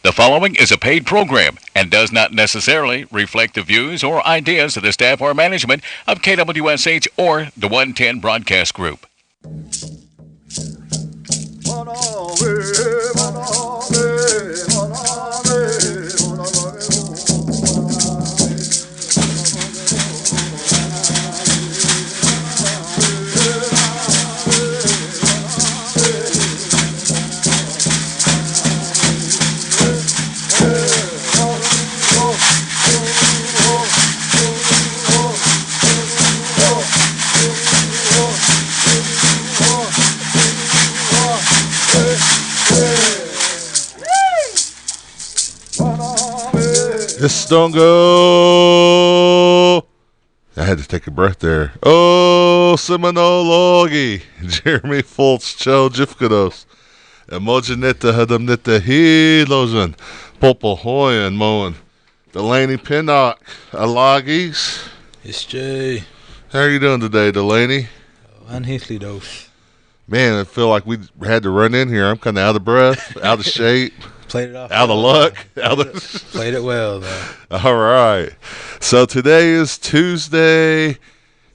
The following is a paid program and does not necessarily reflect the views or ideas of the staff or management of KWSH or the 110 Broadcast Group. This don't go. I had to take a breath there. Oh, Seminole Logi. Jeremy Fultz, Cho Jifkados. Emojanita Hadamnita Hilojan. Popohoyan Moen. Delaney Pennock. Alagis. It's Jay. How are you doing today, Delaney? Unheathly dose. Man, I feel like we had to run in here. I'm kind of out of breath, out of shape. Played it off. Out of luck. Played it well, though. All right. So today is Tuesday,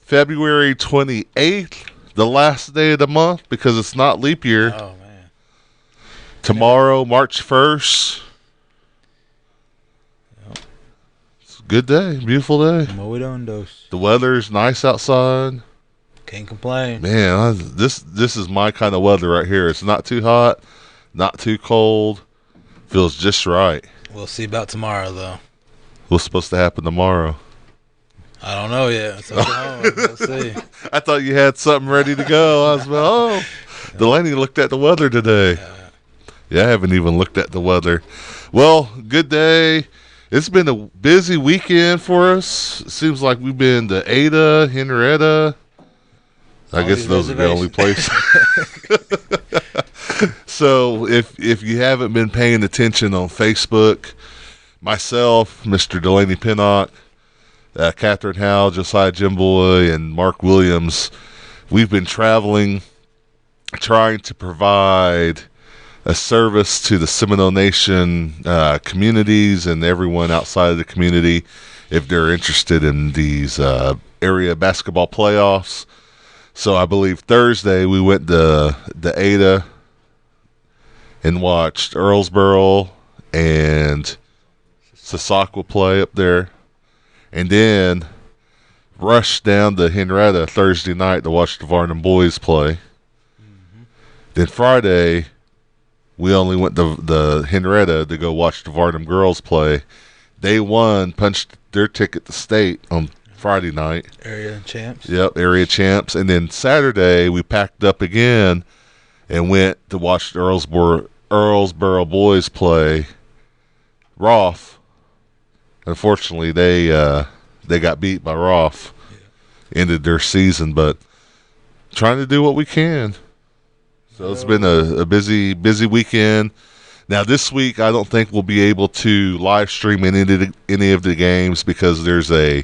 February 28th, the last day of the month because it's not leap year. Oh, man. Tomorrow, March 1st. Yep. It's a good day, beautiful day. What we doing, dose? The weather's nice outside. Can't complain. Man, this is my kind of weather right here. It's not too hot, not too cold. Feels just right. We'll see about tomorrow, though. What's supposed to happen tomorrow? I don't know yet. It's Oklahoma. We'll see. I thought you had something ready to go. I was like, Delaney looked at the weather today. Yeah, I haven't even looked at the weather. Well, good day. It's been a busy weekend for us. It seems like we've been to Ada, Henrietta. I guess those are the only places. So if you haven't been paying attention on Facebook, myself, Mr. Delaney Pennock, Catherine Howe, Josiah Jimboy, and Mark Williams, we've been traveling, trying to provide a service to the Seminole Nation communities and everyone outside of the community if they're interested in these area basketball playoffs. So I believe Thursday we went to the Ada and watched Earlsboro and Sasakwa play up there, and then rushed down to Henrietta Thursday night to watch the Varnum boys play. Mm-hmm. Then Friday, we only went to the Henrietta to go watch the Varnum girls play. They won, punched their ticket to state on Friday night. Area champs. Yep, area champs. And then Saturday, we packed up again and went to watch the Earlsboro boys play Roth. Unfortunately, they got beat by Roth. Yeah. Ended their season, but trying to do what we can. So it's been a busy weekend. Now this week, I don't think we'll be able to live stream any of the games because there's a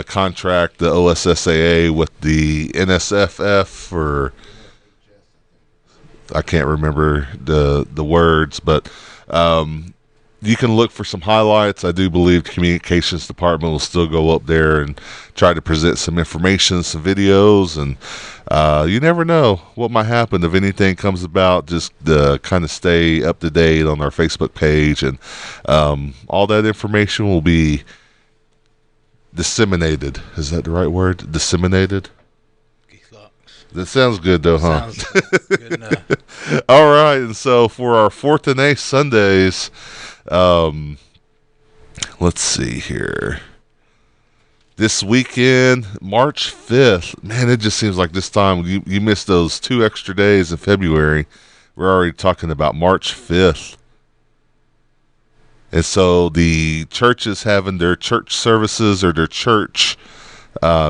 contract, the OSSAA with the NSFF, or I can't remember the words, but you can look for some highlights. I do believe the communications department will still go up there and try to present some information, some videos, and you never know what might happen if anything comes about. Just kind of stay up to date on our Facebook page, and all that information will be disseminated. Is that the right word? Disseminated? That sounds good, though, huh? Sounds good enough. All right, and so for our 4th and 8th Sundays, let's see here. This weekend, March 5th, man, it just seems like this time you missed those 2 extra days in February. We're already talking about March 5th. And so the church is having their church services or their church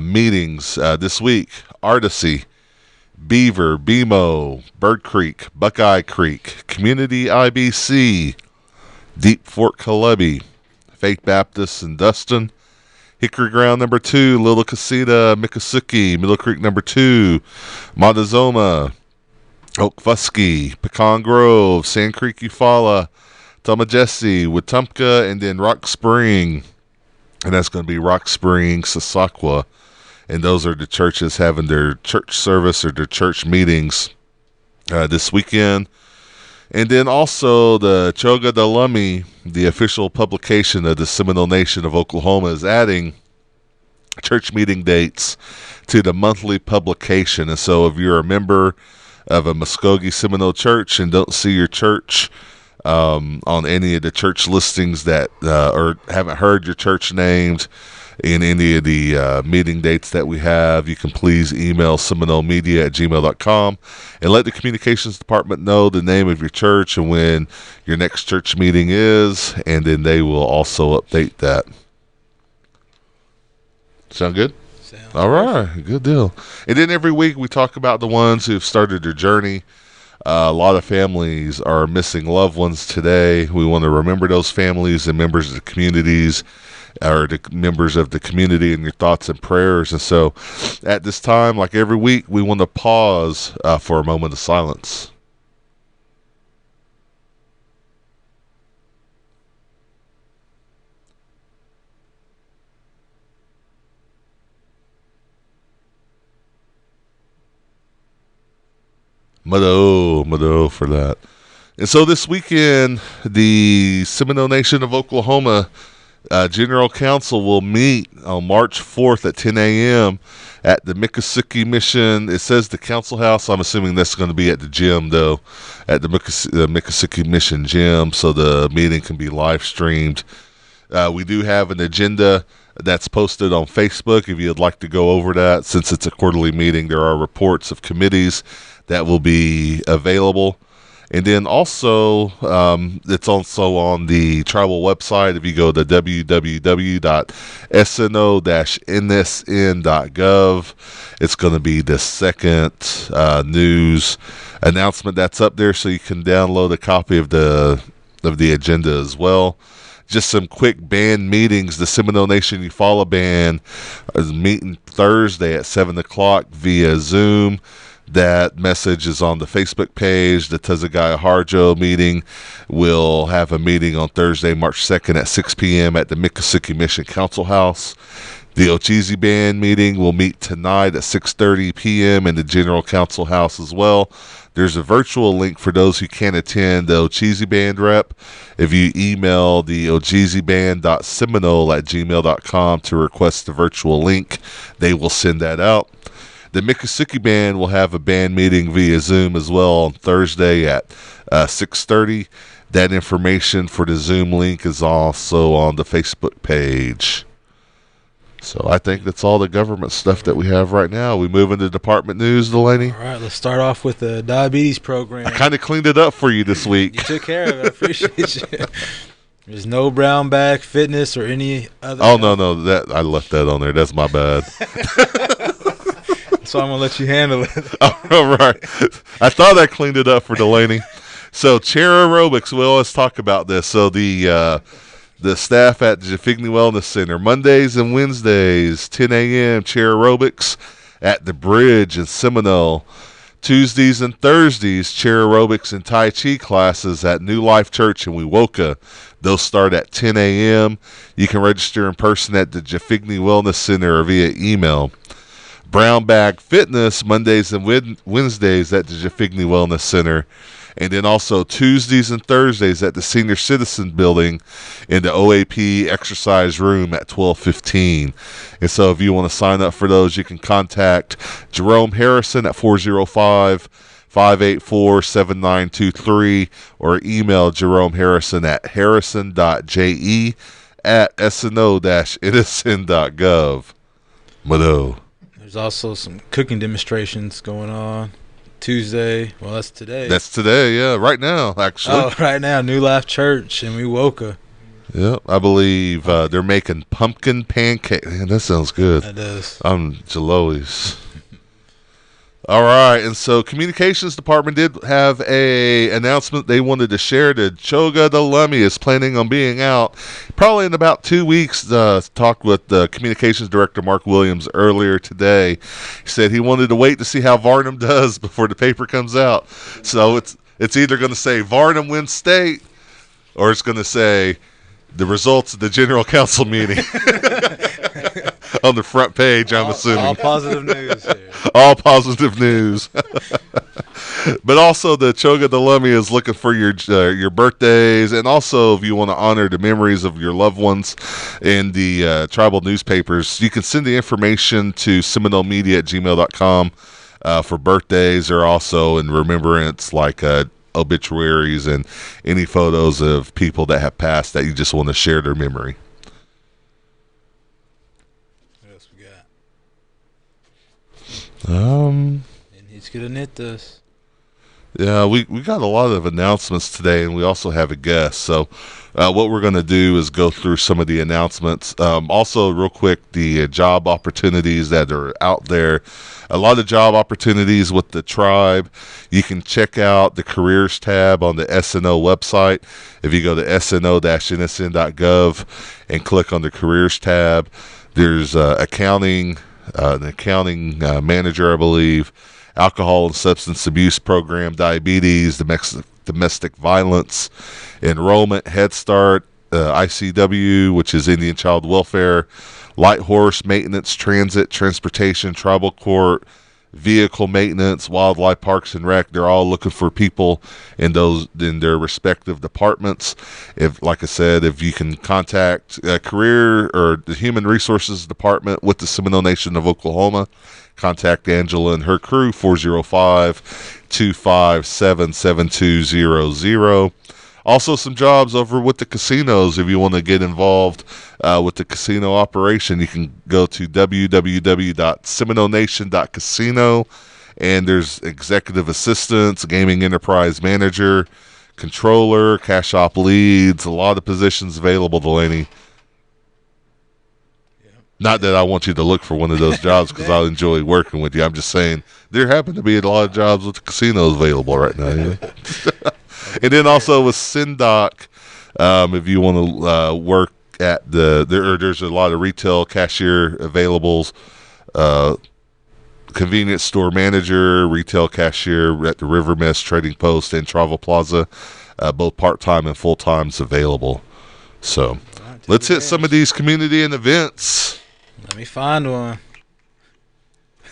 meetings this week. Artisy, Beaver, BMO, Bird Creek, Buckeye Creek, Community IBC, Deep Fork Columbia, Faith Baptist in Dustin, Hickory Ground number 2, Little Casita, Miccosukee, Middle Creek number 2, Montezuma, Oak Fusky, Pecan Grove, Sand Creek Eufaula, Tomajesi, Wetumpka, and then Rock Spring. And that's going to be Rock Spring, Sasakwa. And those are the churches having their church service or their church meetings this weekend. And then also the Choga Dalumi, the official publication of the Seminole Nation of Oklahoma, is adding church meeting dates to the monthly publication. And so if you're a member of a Muskogee Seminole church and don't see your church on any of the church listings that or haven't heard your church named in any of the meeting dates that we have, you can please email seminolemedia@gmail.com and let the communications department know the name of your church and when your next church meeting is, and then they will also update that. Sound good? All right, good deal. And then every week we talk about the ones who've started their journey. A lot of families are missing loved ones today. We want to remember those families and members of the communities, or the members of the community, in your thoughts and prayers. And so at this time, like every week, we want to pause for a moment of silence. Mado for that. And so this weekend, the Seminole Nation of Oklahoma General Council will meet on March 4th at 10 a.m. at the Miccosukee Mission. It says the council house. I'm assuming that's going to be at the gym, though, at the Miccosukee Mission gym, so the meeting can be live streamed. We do have an agenda that's posted on Facebook if you'd like to go over that. Since it's a quarterly meeting, there are reports of committees that will be available. And then also, it's also on the tribal website. If you go to www.sno-nsn.gov, it's going to be the second news announcement that's up there, so you can download a copy of the agenda as well. Just some quick band meetings. The Seminole Nation Eufaula Band is meeting Thursday at 7 o'clock via Zoom. That message is on the Facebook page. The Tazagaya Harjo meeting will have a meeting on Thursday, March 2nd at 6 p.m. at the Miccosukee Mission Council House. The Ocheezy Band meeting will meet tonight at 6:30 p.m. in the General Council House as well. There's a virtual link for those who can't attend the Ocheezy Band rep. If you email the ocheezyband.seminole@gmail.com to request the virtual link, they will send that out. The Miccosukee Band will have a band meeting via Zoom as well on Thursday at 6:30. That information for the Zoom link is also on the Facebook page. So I think that's all the government stuff that we have right now. We move into department news, Delaney? All right, let's start off with the diabetes program. I kind of cleaned it up for you this week. You took care of it. I appreciate you. There's no brown bag fitness or any other. Oh, no, that I left that on there. That's my bad. So I'm going to let you handle it. All right. I thought I cleaned it up for Delaney. So chair aerobics, well, let's talk about this. So the staff at the Jafigny Wellness Center, Mondays and Wednesdays, 10 a.m., chair aerobics at the Bridge in Seminole. Tuesdays and Thursdays, chair aerobics and Tai Chi classes at New Life Church in Wewoka. They'll start at 10 a.m. You can register in person at the Jafigny Wellness Center or via email. Brown Bag Fitness, Mondays and Wednesdays at the Jafigny Wellness Center. And then also Tuesdays and Thursdays at the Senior Citizen Building in the OAP exercise room at 12:15. And so if you want to sign up for those, you can contact Jerome Harrison at 405-584-7923 or email Jerome Harrison at harrison.je@sno-nsn.gov. Mado. There's also some cooking demonstrations going on Tuesday. Well, that's today. That's today, yeah. Right now, actually. Oh, right now, New Life Church in Wewoka. Yep, I believe they're making pumpkin pancake. Man, that sounds good. That does. I'm Jalois. All right, and so Communications Department did have a announcement they wanted to share. The Choga Dalumi is planning on being out probably in about 2 weeks. Talked with the Communications Director Mark Williams earlier today. He said he wanted to wait to see how Varnum does before the paper comes out. So it's either going to say Varnum wins state or it's going to say the results of the general council meeting on the front page. I'm assuming all positive news here. all positive news. But also, the Choga Delumi is looking for your birthdays, and also if you want to honor the memories of your loved ones in the tribal newspapers, you can send the information to seminolemedia@gmail.com for birthdays, or also in remembrance, like obituaries and any photos of people that have passed that you just want to share their memory. What else we got? And he's gonna knit this. Yeah, we got a lot of announcements today, and we also have a guest. So what we're going to do is go through some of the announcements. Also, real quick, the job opportunities that are out there. A lot of job opportunities with the tribe. You can check out the careers tab on the SNO website. If you go to sno-nsn.gov and click on the careers tab, there's accounting, an accounting manager, I believe, alcohol and substance abuse program, diabetes, domestic violence, enrollment, Head Start, ICW, which is Indian Child Welfare, light horse maintenance, transit, transportation, tribal court, vehicle maintenance, wildlife parks and rec. They're all looking for people in their respective departments. If, like I said, if you can contact career or the human resources department with the Seminole Nation of Oklahoma, contact Angela and her crew, 405-257-7200. Also, some jobs over with the casinos. If you want to get involved with the casino operation, you can go to www.seminonation.casino, and there's executive assistants, gaming enterprise manager, controller, cash op leads, a lot of positions available, Delaney. Not that I want you to look for one of those jobs, because I enjoy working with you. I'm just saying there happen to be a lot of jobs with the casinos available right now. Yeah. And then also with SynDoc, if you want to work at there's a lot of retail cashier availables, convenience store manager, retail cashier at the River Mist Trading Post and Travel Plaza, both part-time and full-times available. So let's hit some of these community and events. Let me find one.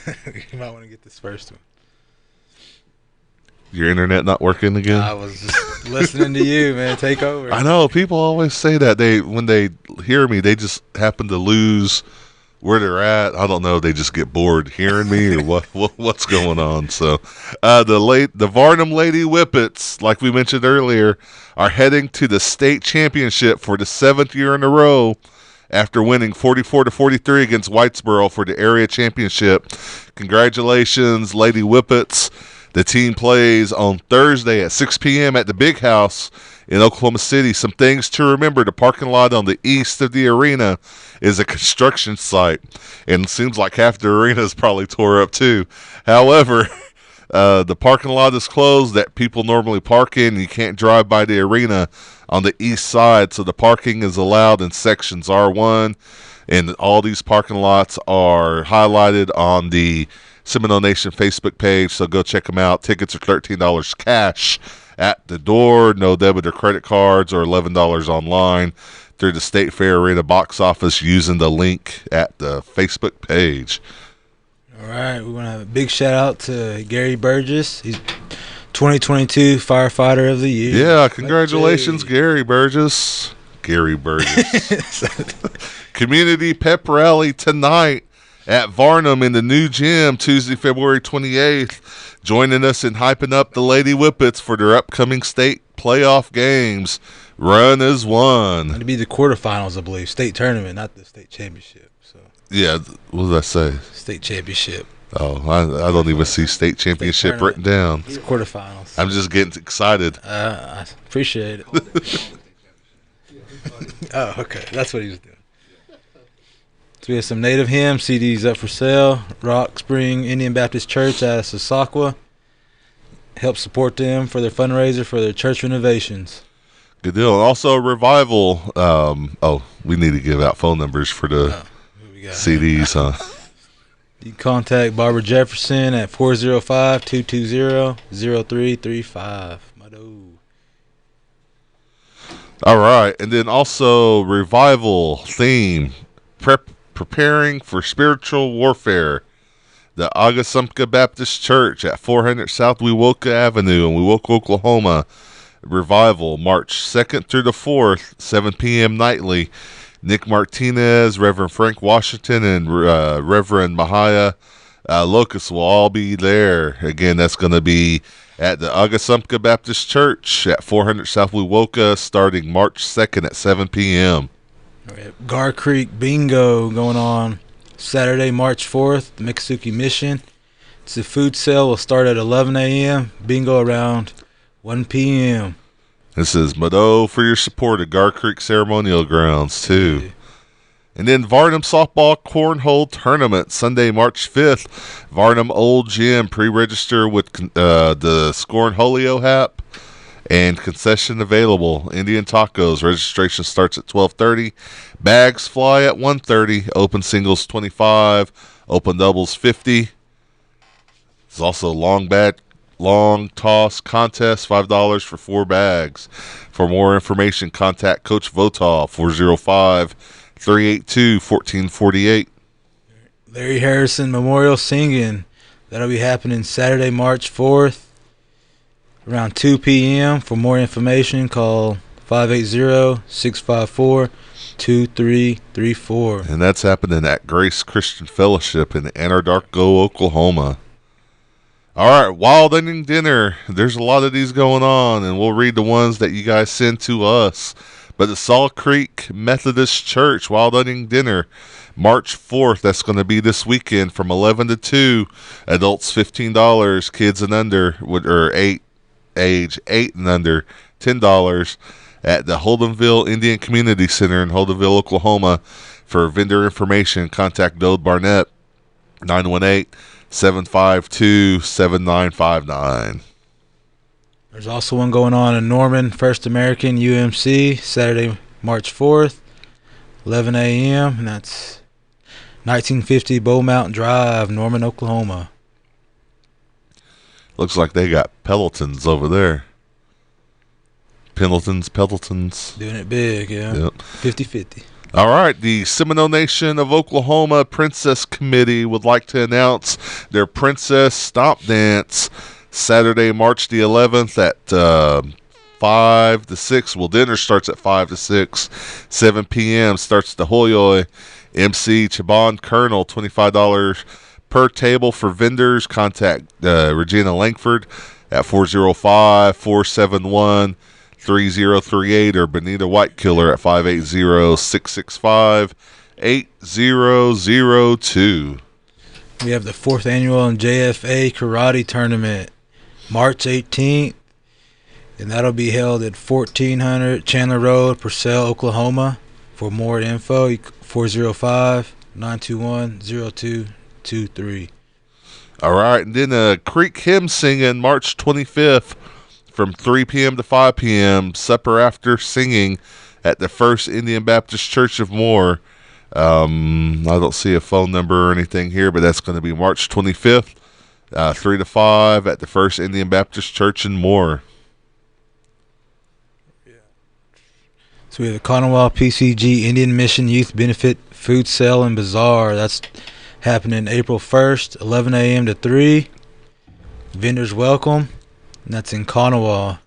You might want to get this first one. Your internet not working again? I was just listening to you, man. Take over. I know. People always say that. When they hear me, they just happen to lose where they're at. I don't know. They just get bored hearing me, or what's going on. So the Varnum Lady Whippets, like we mentioned earlier, are heading to the state championship for the 7th year in a row after winning 44-43 against Whitesboro for the area championship. Congratulations, Lady Whippets. The team plays on Thursday at 6 p.m. at the Big House in Oklahoma City. Some things to remember: the parking lot on the east of the arena is a construction site, and it seems like half the arena is probably tore up too. However, the parking lot is closed that people normally park in. You can't drive by the arena on the east side, so the parking is allowed in sections R1, and all these parking lots are highlighted on the Seminole Nation Facebook page, so go check them out. Tickets are $13 cash at the door, no debit or credit cards, or $11 online through the State Fair Arena box office using the link at the Facebook page. All right, we want to have a big shout out to Gary Burgess. He's 2022 Firefighter of the Year. Yeah, congratulations, Gary Burgess. Gary Burgess. Community pep rally tonight at Varnum in the new gym, Tuesday, February 28th. Joining us in hyping up the Lady Whippets for their upcoming state playoff games. Run as one. It'll be the quarterfinals, I believe. State tournament, not the state championship. So yeah, what did I say? State championship. Oh, I don't even see state championship written down. It's quarterfinals. I'm just getting excited. I appreciate it. Oh, okay. That's what he was doing. So we have some native hymn CDs up for sale. Rock Spring Indian Baptist Church out of Sasakwa. Help support them for their fundraiser for their church renovations. Good deal. And also Revival. We need to give out phone numbers for the CDs, huh? You can contact Barbara Jefferson at 405-220-0335. All right, and then also revival theme, preparing for spiritual warfare. The Agasumpka Baptist Church at 400 South Wewoka Avenue in Wewoka, Oklahoma. Revival, March 2nd through the 4th, 7 p.m. nightly. Nick Martinez, Reverend Frank Washington, and Reverend Mahaya Locust will all be there. Again, that's going to be at the Agasumpka Baptist Church at 400 South Wewoka starting March 2nd at 7 p.m. Gar Creek Bingo going on Saturday, March 4th, the Miccosukee Mission. It's a food sale. Will start at 11 a.m. Bingo around 1 p.m. This is Mado for your support at Gar Creek Ceremonial Grounds, too. Yeah. And then Varnum Softball Cornhole Tournament, Sunday, March 5th. Varnum Old Gym, pre-register with the Scornholio app and concession available. Indian Tacos, registration starts at 12:30. Bags fly at 1:30. Open singles 25, open doubles 50. There's also long toss contest, $5 for 4 bags. For more information, contact Coach Votaw, 405-382-1448. Larry Harrison Memorial Singing. That'll be happening Saturday, March 4th, around 2 p.m. For more information, call 580-654-2334. And that's happening at Grace Christian Fellowship in Anadarko, Oklahoma. All right, Wild Onion Dinner. There's a lot of these going on, and we'll read the ones that you guys send to us. But the Salt Creek Methodist Church Wild Onion Dinner, March 4th. That's going to be this weekend from 11 to 2. Adults $15. Kids and under, or age 8 and under, $10 at the Holdenville Indian Community Center in Holdenville, Oklahoma. For vendor information, contact Dode Barnett, 918-752-7959. There's also one going on in Norman, First American UMC, Saturday, March 4th, 11 a.m., and that's 1950 Bow Mountain Drive, Norman, Oklahoma. Looks like they got Pelotons over there. Pelotons. Doing it big, yeah. Yep. 50-50. All right, the Seminole Nation of Oklahoma Princess Committee would like to announce their Princess Stomp Dance Saturday, March the 11th at 5 to 6. Well, dinner starts at 5 to 6. 7 p.m. starts the Hoyoy. MC Chabon Colonel, $25 per table for vendors. Contact Regina Langford at 405-471-3038 or Benita Whitekiller at 580-665-8002. We have the 4th annual JFA Karate Tournament, March 18th, and that'll be held at 1400 Chandler Road, Purcell, Oklahoma. For more info, 405-921-0223. All right, and then Creek Hymn Singing, March 25th from 3 p.m. to 5 p.m. Supper after singing at the First Indian Baptist Church of Moore. I don't see a phone number or anything here, but that's going to be March 25th, 3 to 5 at the First Indian Baptist Church in Moore. So we have the Conowal PCG Indian Mission Youth Benefit Food Sale and Bazaar. That's happening April 1st, 11 a.m. to 3. Vendors welcome, and that's in Conowal.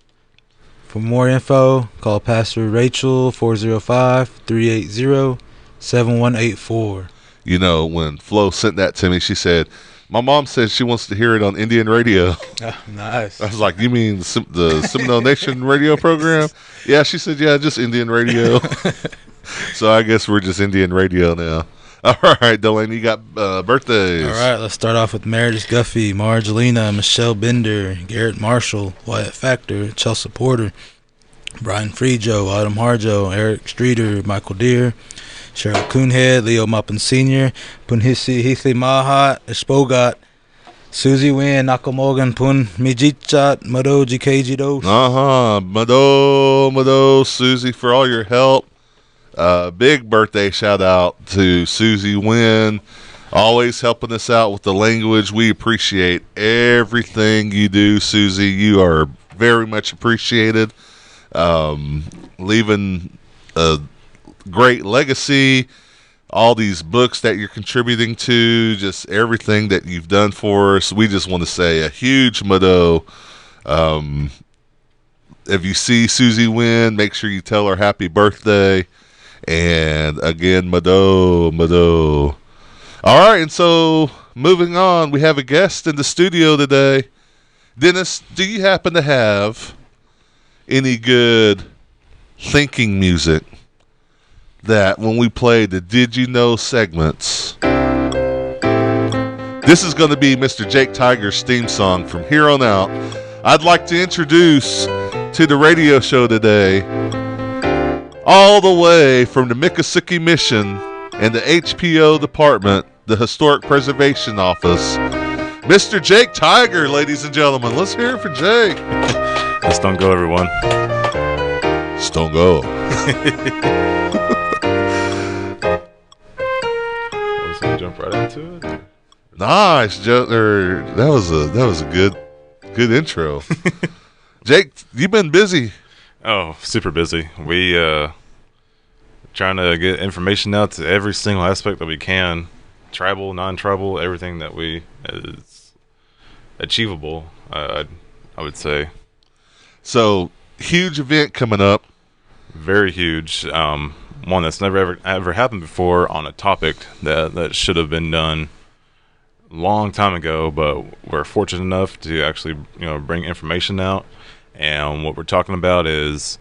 For more info, call Pastor Rachel, 405-380-7184. You know, when Flo sent that to me, she said, my mom said she wants to hear it on Indian radio. Oh, nice. I was like, you mean the Seminole Nation radio program? Yeah, she said, yeah, just Indian radio. So I guess we're just Indian radio now. All right, Delaney, you got birthdays. All right, let's start off with Meredith Guffey, Margelina, Michelle Bender, Garrett Marshall, Wyatt Factor, Chelsea Porter, Brian Freejo, Autumn Harjo, Eric Streeter, Michael Deere, Cheryl Coonhead, Leo Maupin Sr., Punhisi Heathly Mahat, Espogat, Susie Wynn, Nakamogan, Pun Mijichat, Mado Jikeji Dos. Mado, Susie, for all your help. Big birthday shout out to Susie Wynn, always helping us out with the language. We appreciate everything you do, Susie. You are very much appreciated. leaving a great legacy. All these books that you're contributing to, just everything that you've done for us. We just want to say a huge mado. If you see Susie Wynn, make sure you tell her happy birthday. And again, mado. All right, and so moving on, we have a guest in the studio today. Dennis, do you happen to have any good thinking music that when we play the Did You Know segments, this is going to be Mr. Jake Tiger's theme song from here on out. I'd like to introduce to the radio show today, all the way from the Miccosukee Mission and the HPO department, the Historic Preservation Office, Mr. Jake Tiger, ladies and gentlemen. Let's hear it for Jake. Let's don't go, everyone. Stone go. Let's jump right into it. Nice, that was a good intro. Jake, you've been busy. Oh, super busy. We trying to get information out to every single aspect that we can, tribal, non-tribal, everything that we is achievable. I would say. So huge event coming up. Very huge. One that's never ever happened before on a topic that should have been done long time ago, but we're fortunate enough to actually bring information out. And what we're talking about is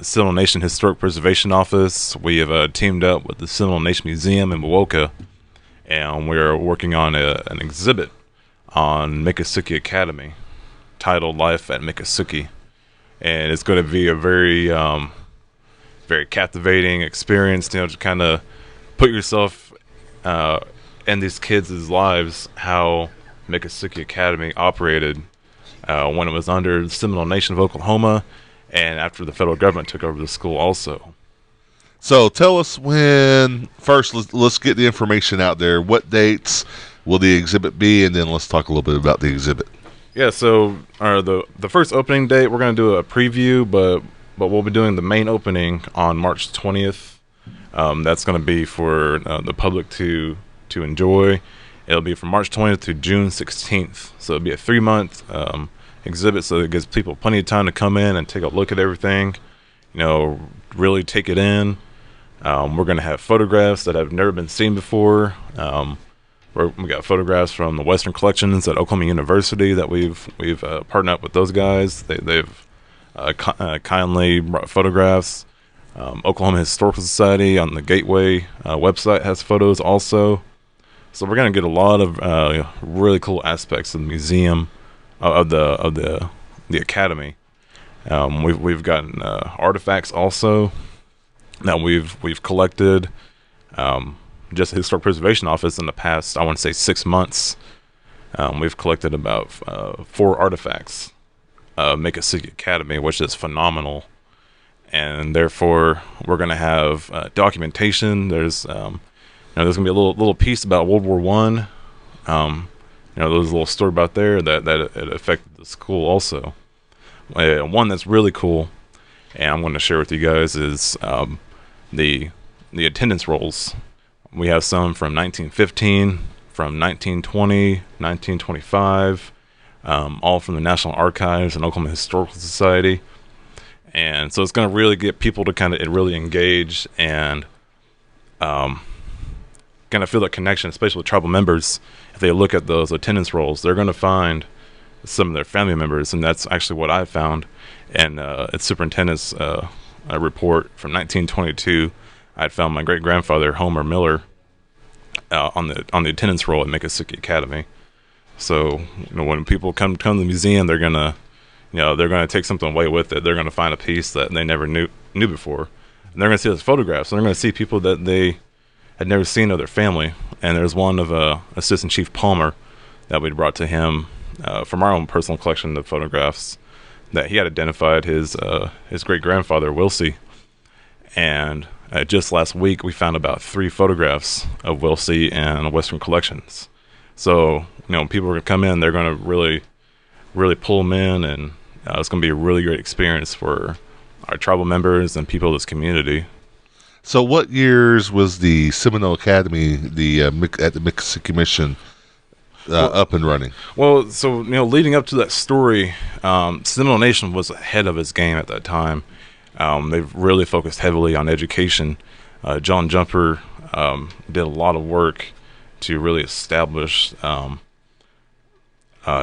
Seminole Nation Historic Preservation Office. We have teamed up with the Seminole Nation Museum in Milwaukee, and we're working on an exhibit on Miccosukee Academy titled Life at Miccosukee. And it's going to be a very very captivating experience, to kind of put yourself in these kids' lives, how Miccosukee Academy operated when it was under the Seminole Nation of Oklahoma, and after the federal government took over the school also. So tell us when, first let's get the information out there. What dates will the exhibit be, and then let's talk a little bit about the exhibit. Yeah, so the first opening date, we're going to do a preview, but we'll be doing the main opening on March 20th. That's going to be for the public to enjoy. It'll be from March 20th to June 16th. So it'll be a 3-month exhibit, so it gives people plenty of time to come in and take a look at everything, really take it in. We're going to have photographs that have never been seen before. We got photographs from the Western Collections at Oklahoma University that we've partnered up with those guys. They've kindly brought photographs. Oklahoma Historical Society on the Gateway website has photos also. So we're going to get a lot of really cool aspects of the museum, of the academy. We've gotten artifacts also that we've collected. Just the Historic Preservation Office in the past, I want to say 6 months, we've collected about 4 artifacts of Miccosukee Academy, which is phenomenal. And therefore, we're going to have documentation. There's going to be a little piece about World War I. There's a little story about there that it affected the school also. One that's really cool, and I'm going to share with you guys, is the attendance rolls. We have some from 1915, from 1920, 1925, all from the National Archives and Oklahoma Historical Society. And so it's going to really get people to kind of really engage and kind of feel that connection, especially with tribal members. If they look at those attendance rolls, they're going to find some of their family members, and that's actually what I found in its superintendent's report from 1922. I had found my great-grandfather, Homer Miller, on the attendance roll at Miccosukee Academy. So, when people come to the museum, they're gonna take something away with it. They're gonna find a piece that they never knew before, and they're gonna see those photographs. And they're gonna see people that they had never seen of their family. And there's one of Assistant Chief Palmer that we brought to him from our own personal collection of photographs that he had identified his great-grandfather, Wilsey. And just last week, we found about 3 photographs of Wilsey in Western Collections. So, people are going to come in, they're going to really, really pull them in, and it's going to be a really great experience for our tribal members and people of this community. So, what years was the Seminole Academy, at the Mississippi Mission, up and running? Well, so leading up to that story, Seminole Nation was ahead of its game at that time. They've really focused heavily on education. John Jumper did a lot of work to really establish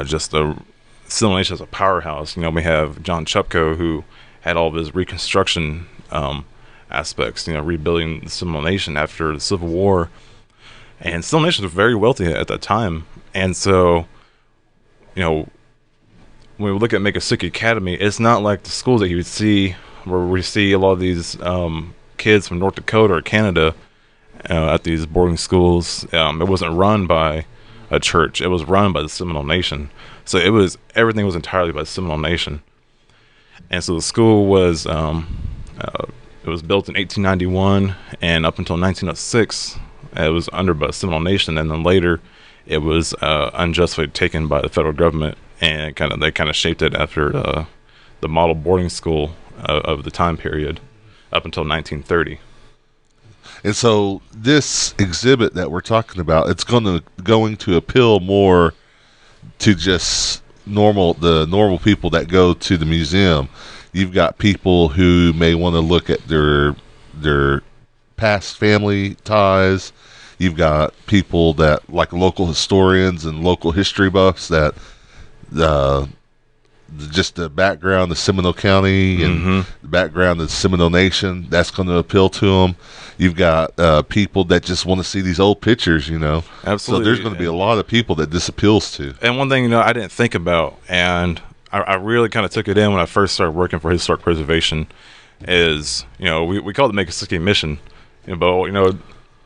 just the Seminole Nation as a powerhouse. We have John Chupko, who had all of his Reconstruction aspects, rebuilding the Seminole Nation after the Civil War. And Seminole Nation was very wealthy at that time. And so, when we look at Miccosukee Academy, it's not like the schools that you would see where we see a lot of these kids from North Dakota or Canada at these boarding schools. It wasn't run by a church. It was run by the Seminole Nation. So everything was entirely by the Seminole Nation. And so the school was it was built in 1891, and up until 1906, it was under by the Seminole Nation, and then later it was unjustly taken by the federal government, and they kind of shaped it after the model boarding school of the time period up until 1930. And so this exhibit that we're talking about, it's going to appeal more to just the normal people that go to the museum. You've got people who may want to look at their past family ties. You've got people that like local historians and local history buffs that just the background of Seminole County and the background of the Seminole Nation, that's going to appeal to them. You've got people that just want to see these old pictures, Absolutely. So there's going to be a lot of people that this appeals to. And one thing, I didn't think about, and I really kind of took it in when I first started working for historic preservation, is, we call it the Miccosukee Mission, but,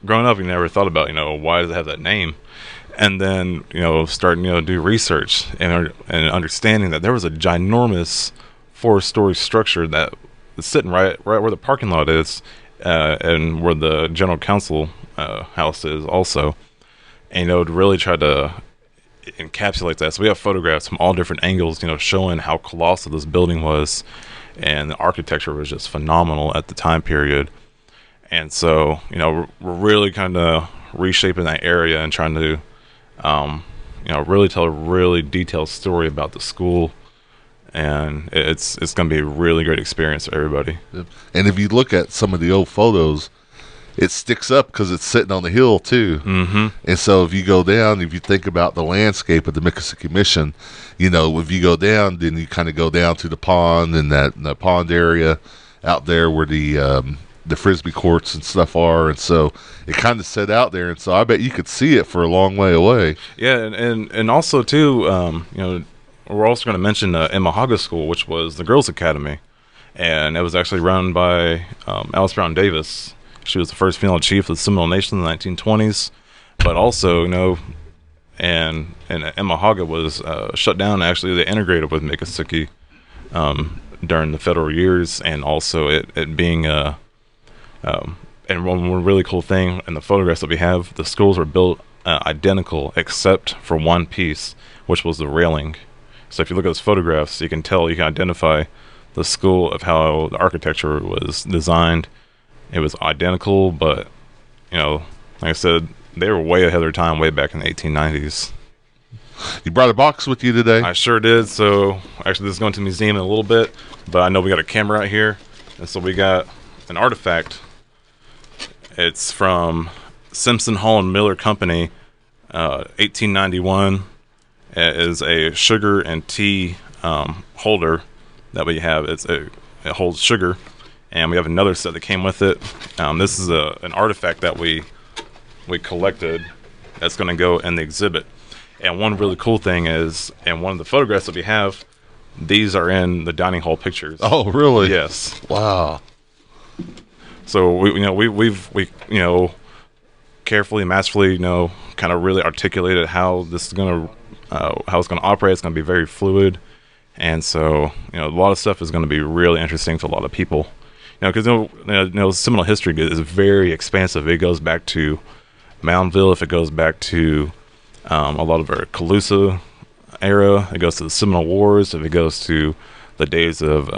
growing up, you never thought about, why does it have that name? And then, starting, do research and understanding that there was a ginormous 4-story structure that was sitting right where the parking lot is, and where the general council house is also. And, to really try to encapsulate that. So we have photographs from all different angles, showing how colossal this building was, and the architecture was just phenomenal at the time period. And so, we're really kind of reshaping that area and trying to, really tell a really detailed story about the school. And it's going to be a really great experience for everybody. And if you look at some of the old photos, it sticks up because it's sitting on the hill too. And so if you go down, if you think about the landscape of the Miccosukee Mission, if you go down, then you kind of go down to the pond and the pond area out there where the Frisbee courts and stuff are, and so it kind of set out there, and so I bet you could see it for a long way away. Yeah, and also too, we're also going to mention Imahaga School, which was the Girls Academy, and it was actually run by Alice Brown Davis. She was the first female chief of the Seminole Nation in the 1920s, but also, and Imahaga was shut down. Actually, they integrated with Miccosukee during the federal years, and also it being and one really cool thing in the photographs that we have, the schools were built identical except for one piece, which was the railing. So if you look at those photographs, you can identify the school of how the architecture was designed. It was identical, but, like I said, they were way ahead of their time way back in the 1890s. You brought a box with you today? I sure did. So actually this is going to the museum in a little bit, but I know we got a camera out here. And so we got an artifact. It's from Simpson Hall and Miller Company, 1891. It is a sugar and tea holder that we have. It holds sugar, and we have another set that came with it. This is an artifact that we collected that's going to go in the exhibit. And one really cool thing is, in one of the photographs that we have, these are in the dining hall pictures. Oh, really? Yes. Wow. So we've carefully, masterfully, kind of really articulated how this is going to how it's going to operate. It's going to be very fluid, and so a lot of stuff is going to be really interesting to a lot of people. Because Seminole history is very expansive. It goes back to Moundville. If it goes back to a lot of our Calusa era, it goes to the Seminole Wars. If it goes to the days of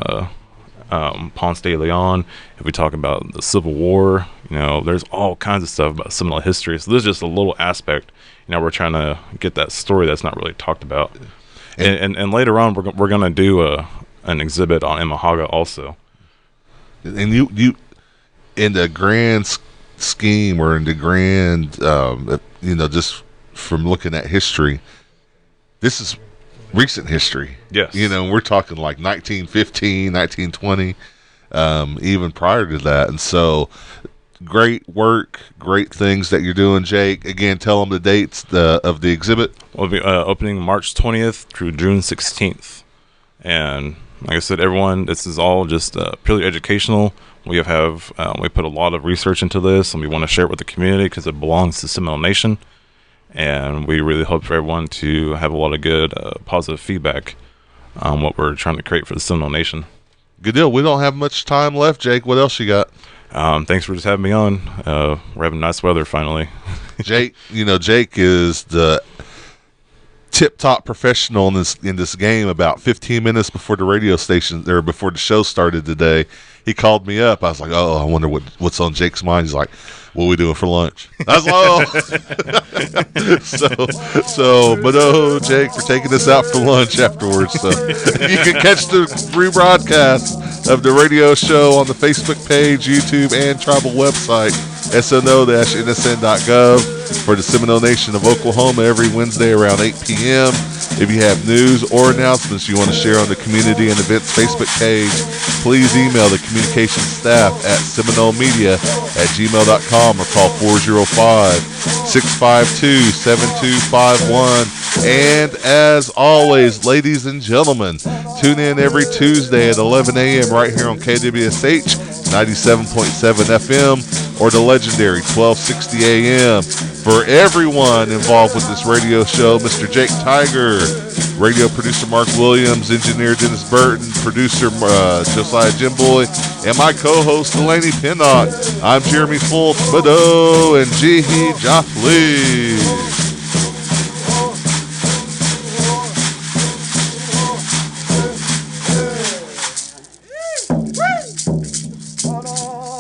Ponce de Leon, if we talk about the Civil War, there's all kinds of stuff about Seminole history. So this is just a little aspect. We're trying to get that story that's not really talked about. And later on, we're going to do an exhibit on Imahaga also. And you in the grand scheme, or in the grand, just from looking at history, this is recent history. Yes. We're talking like 1915, 1920, even prior to that. And so great work, great things that you're doing, Jake. Again, tell them the dates of the exhibit. We'll be opening March 20th through June 16th. And like I said, everyone, this is all just purely educational. We we put a lot of research into this, and we want to share it with the community because it belongs to Seminole Nation. And we really hope for everyone to have a lot of good, positive feedback on what we're trying to create for the Seminole Nation. Good deal. We don't have much time left, Jake. What else you got? Thanks for just having me on. We're having nice weather finally. Jake, Jake is the tip-top professional in this game. About 15 minutes before before the show started today, he called me up. I was like, "Oh, I wonder what's on Jake's mind." He's like, "What are we doing for lunch?" I was like, "Oh." But Jake, for taking us out for lunch afterwards. So you can catch the rebroadcast of the radio show on the Facebook page, YouTube, and tribal website, sno-nsn.gov, for the Seminole Nation of Oklahoma every Wednesday around 8 p.m. If you have news or announcements you want to share on the Community and Events Facebook page, please email the communications staff at seminolemedia@gmail.com or call 405-652-7251. And as always, ladies and gentlemen, tune in every Tuesday at 11 a.m. right here on KWSH 97.7 FM or the legendary 1260 AM. For everyone involved with this radio show, Mr. Jake Tiger, radio producer Mark Williams, engineer Dennis Burton, producer Josiah Jimboy, and my co-host Delaney Pennock, I'm Jeremy Fultz, Bado, and Jihi Joffley.